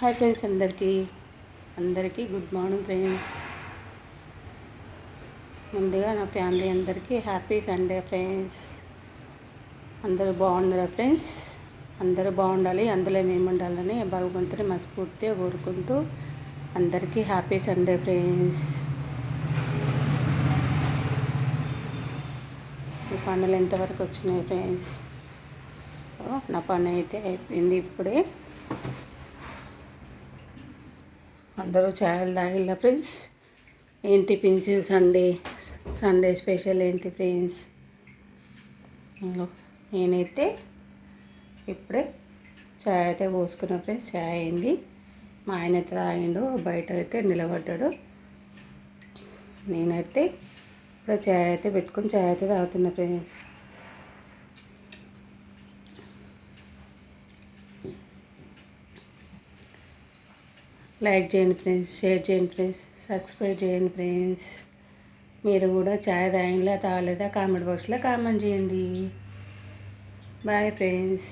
Hi friends, అందరికీ good morning friends. ముందుగా నా ఫ్యామిలీ అందరికీ హ్యాపీ సండే ఫ్రెండ్స్. అందరూ బాగున్నారా ఫ్రెండ్స్? అందరూ బాగుండాలి, అందులో మేము ఉండాలని భగవంతుని మనస్ఫూర్తిగా కోరుకుంటూ అందరికీ హ్యాపీ సండే ఫ్రెండ్స్. ఈ పనులు ఎంతవరకు వచ్చినాయి ఫ్రెండ్స్? నా పని అయితే అయిపోయింది ఇప్పుడే. అందరూ ఛాయలు తాగిల్లా ఫ్రెండ్స్? ఏంటి టిఫిన్స్ సండే స్పెషల్ ఏంటి ఫ్రెండ్స్? నేనైతే ఇప్పుడే ఛాయ్ అయితే పోసుకున్నా ఫ్రెండ్స్. ఛాయ్ అయింది, మా ఆయన అయితే తాగిండు, బయట అయితే నిలబడ్డాడు. నేనైతే ఇప్పుడు ఛాయ్ అయితే పెట్టుకొని ఛాయ్ అయితే తాగుతున్నా ఫ్రెండ్స్. లైక్ చేయండి ఫ్రెండ్స్, షేర్ చేయండి ఫ్రెండ్స్, సబ్స్క్రైబ్ చేయండి ఫ్రెండ్స్. మీరు కూడా ఛాయ్ తాగిలా తాగలేదా కామెంట్ బాక్స్లో కామెంట్ చేయండి. Bye friends.